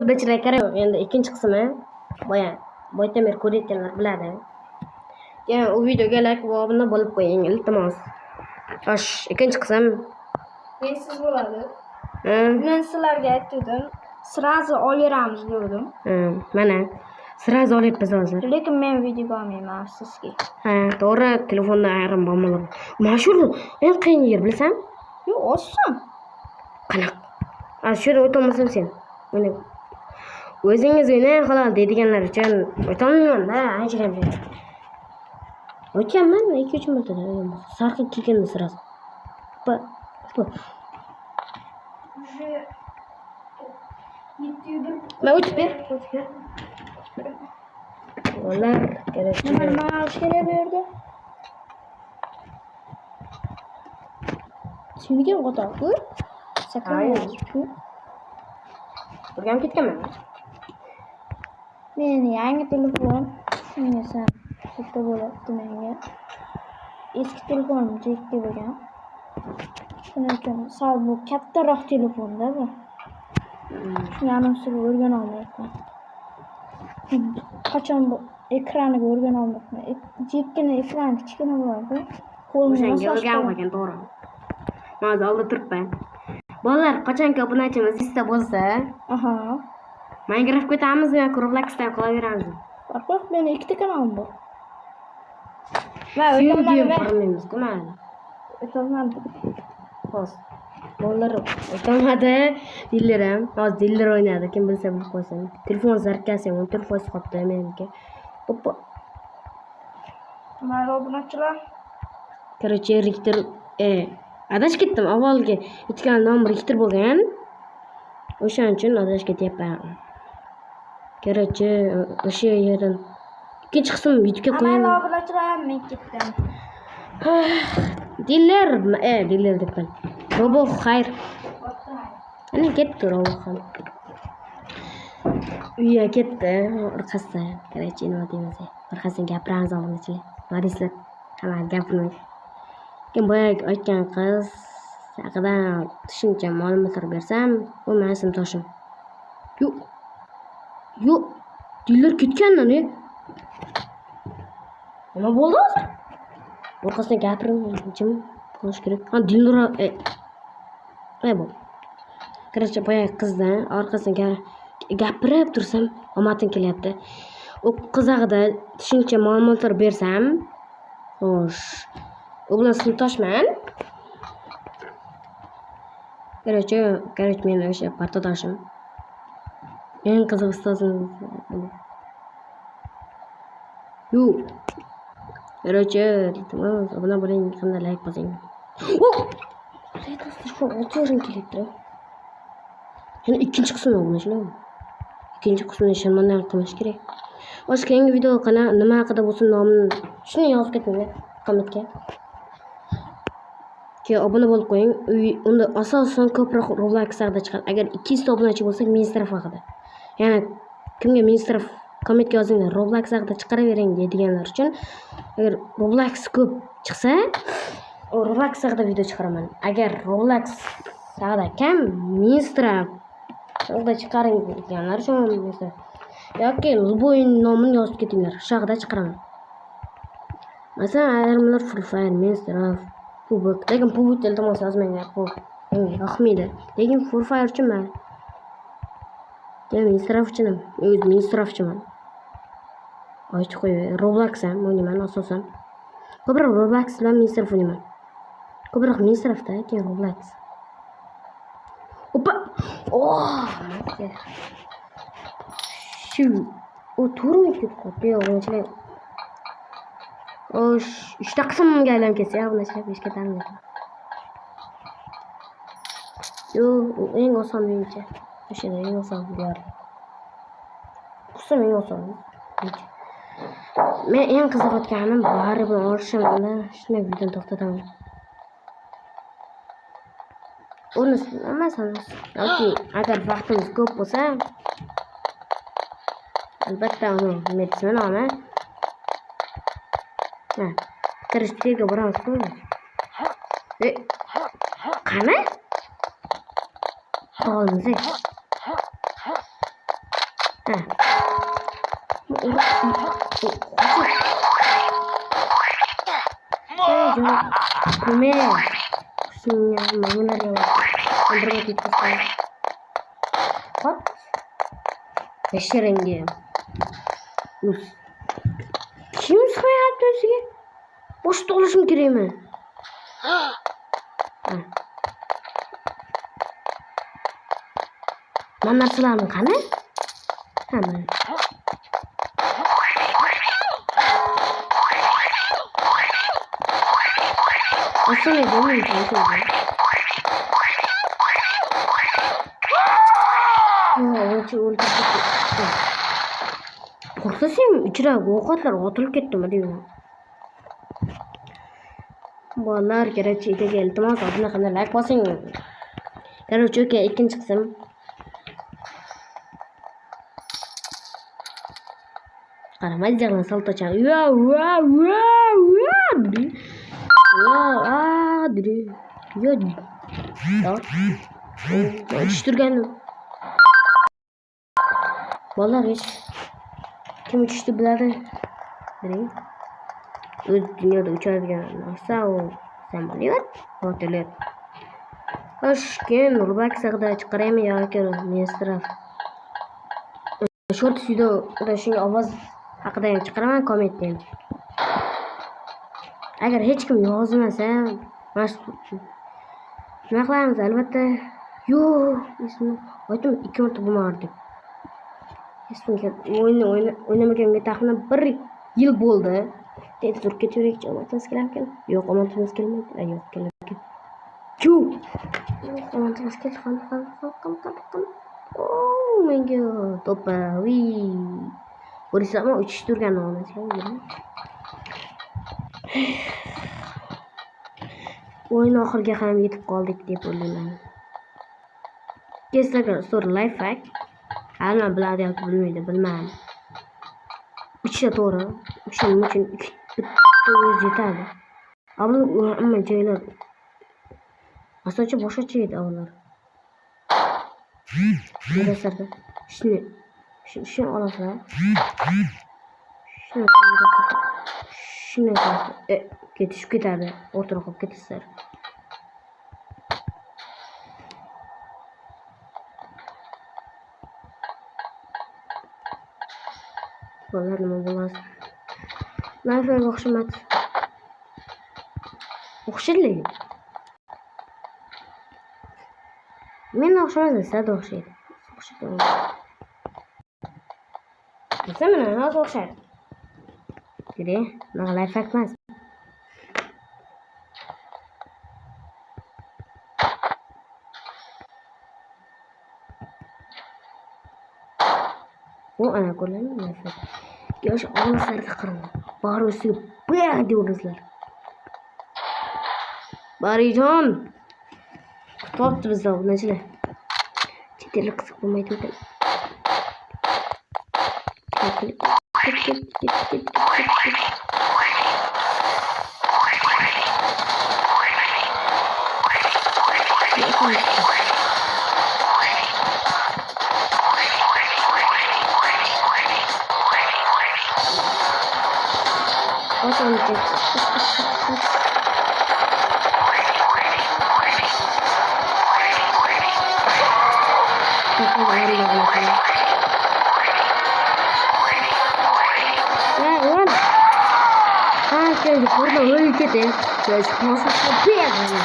Bichilay qarang, endi ikkinchi qismi boydan beri ko'rayotganlar biladi. Yana u videoga like va obuna bo'lib qo'ying, iltimos. Xo'sh, ikkinchi qism. Mensiz bo'ladi. Men sizlarga aytdim, srazi olaveramiz dedim. Mana srazi olyapmiz hozir. Lekin men videoga olmayman, afsuski. Ha, to'g'ri, telefonda ayrim muammolar. Mana shu eng qiyin yer, bilasan? Yo'q, oson. Qanaqa? Shu yerda o'tolmasam sen. Mana o'zingiz o'ynang xolos deydiganlar uchun o'tolmayman-da, ancha-muncha. O'tganman 2-3 marta sarqib kelganda srazi. Ben o'tib ber. Ular kerak. Nima olish kerak bu yerda? Senga o'tadi. Sakrayapti. Burgam ketganman. Meni yangi telefon shunga katta bo'libdi menga. Eski telefonim chekka bo'lgan. Shuning uchun sal bu kattaroq telefonda bu. Shuni ustiga o'rgana olmayapman. Qachon bu ekraniga o'rgana olmayapman. Chekkina ekran kichkina bo'ladi. O'shanga o'rganib qolgan, to'g'ri. Hozir oldi turibman. Bolalar, qachonki obunachimiz lista bo'lsa, Minecraft o'tamizmi yoki Robloxdan qolaveramiz? Farq meni ikkita kanalim bor. Va o'tamaymiz-ku mana. O'tolmadi. Xo'sh. Bolalar o'tamadi. Dillar ham, hozir dillar o'ynadi, kim bilsa bilib qo'ysin. Telefon zarkasi 14% qolibdi meniki. Oppa. Mana obunachilar. Короче, Richter adashib ketdim. Avvalgi aytgan nomim Richter bo'lgan. O'shaning uchun adashib ketyapman. Короче, o'sha yerdan ikkinchi qism YouTube'ga qo'yaman. Mana obunachilar men ketdim. Dillar debman. Robo xayr. Ana ketdi Robo ham. Uyga ketdi, orqasidan. Короче, nima deymiz? Orqasidan gapiramiz obunachilar. Nima deysizlar? Hamma gapirmaydi. Kim boyagi aytgan qiz haqida tushuncha ma'lumotlar bersam, u mening sinfdoshim. Yo'q. Dillar ketgandan, nima bo'ldi hozir? Orqasidan gapirim, qilish kerak. Ha, Dillar bu. Короче, boyagi qizdan orqasidan gapirib tursam, omatim kelyapti. U qiz haqida tushuncha ma'lumotlar bersam, xo'sh, u bilan sinfdoshman. Короче, men o'sha partadoshim. Eng qiziq ustozim. Короче, obuna bo'ling, hamda like bosing. Telefon 6 yarim kelyapti. Yana ikkinchi qismni obunachilar. Ikkinchi qismni sharmandan qilish kerak. O'sha keyingi video nima haqida bo'lsin nomini shuni yozib ketinglar kommentga. Keyin obuna bo'lib qo'ying. Unda asosan ko'proq Roblox haqida chiqadi. Agar 200 ta obunachi bo'lsak, Minecraft haqida. Yana kimga Minecraft kommentga yozinglar. Roblox haqida chiqaravering deydiganlar uchun agar Roblox ko'p chiqsa, Roblox haqida video chiqaraman. Agar Roblox haqida kam Minecraft haqida chiqaring deganlar uchun yoki любой nomini yozib ketinglar. Shu haqida chiqaraman. Masalan, ayrimlar Free Fire, Minecraft, PUBG. Lekin PUBG iltimos yozmanglar. Bu yoqmaydi. Lekin Free Fire uchunman. Minecraft uchun, Minecraft uchunman. Aytib qo'yay, Roblox ham o'ynayman asosan. Ko'proq Roblox bilan Minecraft o'ynayman. Ko'proq Minecraftda, keyin Roblox. Oppa! Shu o to'g'rimi ketdi? Yo'q, o'yinchilar. Xo'sh, 3 ta qismga aylanib ketsa, o'yinchilar 5 ga ta'minlaydi. Yo'q, eng oson bo'yicha. O'sha eng oson bor. Qism eng oson. Men eng qiziqayotganim baribir olishimda shunday videoni to'xtataman. Uni emas, yoki agar vaqtimiz ko'p bo'lsa, albatta uni metsin olma. Kirishga boramiz-ku. Qani? Qolmiz. Ha. Kome. Sini mangular ya. Android itu kan. Hot. Beşerengi. Us. Kim soyapti o'ziga? Boshda olishim kerakmi? Ha. Mana narsalarni qani? Ha, mana. Aslında değil mi? Qo'rqsam ichidagi ovqatlar otilib ketdimi deyman. Bolalar, kerakchi aka, iltimos bunaqa like bosing. Короче, aka, ikkinchi qism. Qaramay jag'lan saltochan. Yetishtirgandim. Bolalar hech kim uchishni biladi? Qarang. O'z dunyoda uchadigan narsa u samolyot, vertolyot. Toshkent Nurbak sag'da chiqaraymi yoki Minstraf? Short videoda shunga ovoz haqida ham chiqaraman, kommentda ham. Agar hech kim yozmasa, nima qilamiz albatta? Yo'q, ismi aytdim 2 marta bo'lmadi. Esmga o'ynamaganga taxminan 1 yil bo'ldi. Tezroq ketaveraychi, omatimiz kelarkan. Yo'q, omatimiz kelmaydi. Yo'q, kelarkan. Omatimiz keldi. Qan. Oh, menga topa. O'risam uchish turgan onasiga. O'yin oxiriga ham yetib qoldik deb o'ylayman. Instagram story life hack. Hamma biladi yoki bilmaydi, bilmayman. 3 ta to'g'ri. Shuning uchun 2 o'zi yetadi. Hamma joylar asosan boshqacha edi avvallar. Narsalarda shuni olasizlar. Shuni ketishib ketadi, o'rtoq olib ketasizlar. Bolalar nima bo'ladi? Life'ga o'xshamadi. O'xshaydi. Men o'xshamadi, sizga o'xshaydi. Bizga mana hozir o'xshaydi. Gire, nima life emas. Bu ana ko'rganmi life? Yosh olislarga qarang. Bari ustiga buyaq deyapsizlar. Barijon. Topdi bizda obunachilar. Cheteli qiziq bo'lmaydi ekan. Şimdi burada ülkede nasıl bir yani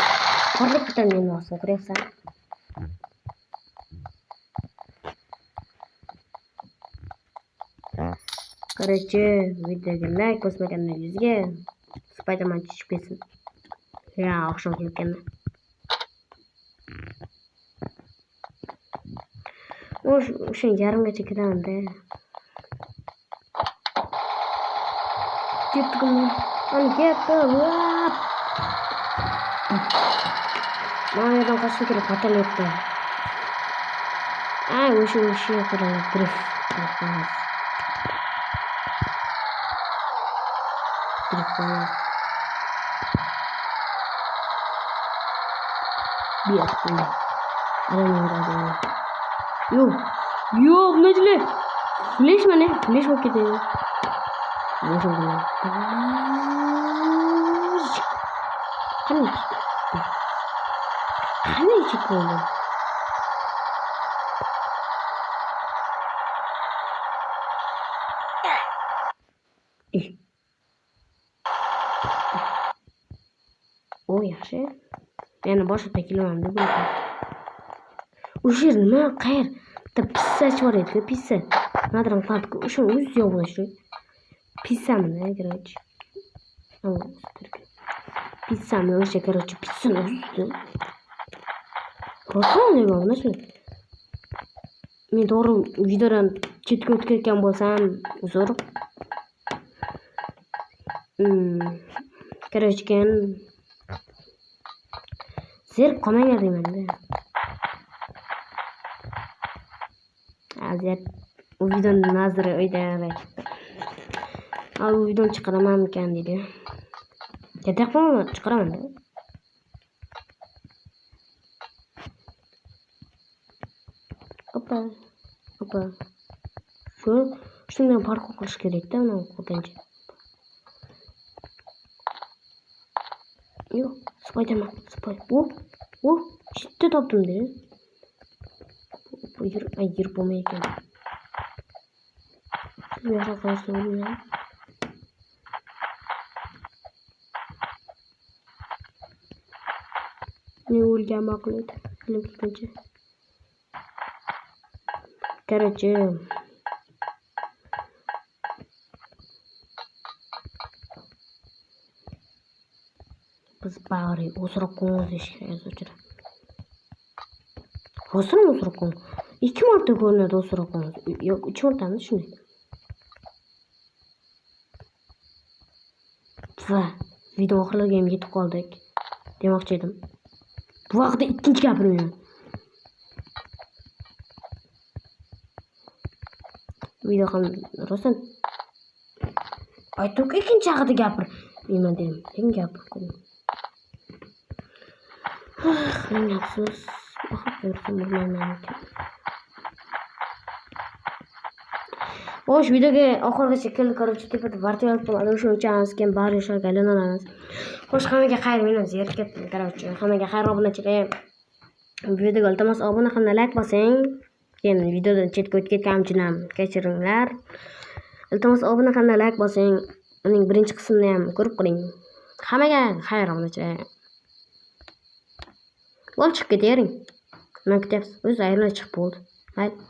korkup biten nasıl görüyorsan короче videoga like bosmaganlar yuzga Spiderman tushib ketsin. Ya oqshom kelganda o'sha yarimgacha ketaman-da. Ketdim. Ani ketdim. Mana yerdan qochib kelib qatalyapti. Ay, o'sha qilib drift. Biar. Ada yang ada. Yo, Najli. Flash mana, flash bo'lib ketadi. Qanday chiqdi? O yaxshi. Yana boshqa kelaman deb o'yladim. O'sha yer nima? Qayerda pissachi bor edi, pissa. Nadran qilib, o'sha o'zi yo'qlash. Pissamni, короче. Pissamni o'sha, короче, pissani o'zi. Ro'sonli bo'ldi shu. Men to'g'ri videodan chetga o'tib ketgan bo'lsam, uzr. Короче, zerib qolmanglar deyman-da. Azat u videoni nazari o'ylayapti. Al bu videoni chiqaramanmikan deydi. Ketaqman, chiqaraman-da. Opa. Shundan farq qilish kerak-da, uni o'qigancha. Yo'q, Spiderman, Shitda topdim dedi. Yur bo'lmay ekan. Bu yoqqa qarashni bilmayman. Ne o'lgan ma'qul edi. Bilib ketguncha. Короче, biz bari o'sroq qo'yamiz ishga yozuvchilar. Rostmi o'sroq qo'yamiz? 2 marta ko'rinadi o'sroq qo'yamiz. Yo'q, 3 martami shunday. Va video oxirlariga ham yetib qoldik demoqchi edim. Bu haqida ikkinchi gapirmayman. Video ham rostdan aytdim ikkinchi haqida gapir. Nima dedim? Lekin gapirib qo'ydim. Ming afsus. Bilmayman. Xo'sh, videoga oxirigacha keldik. Короче, tepada vertolyot bo'ladi. O'sha uchamiz keyin bari ishlarga aylanamiz. Xo'sh, hammaga xayr, men o'zim yerga ketdim. Короче, hammaga xayr obunachilar. Videoga iltimos obuna qilib like bosing. Keyin videodan chetga o'tib ketganimdan kechiringlar. Iltimos obuna qilib like bosing. Uning birinchi qismini ham ko'rib qo'ying. Hammaga xayr obunachilar. Chiqib ketavering. Nima kutyapsiz? O'zi aylanib chiqib bo'ldi. Hayt.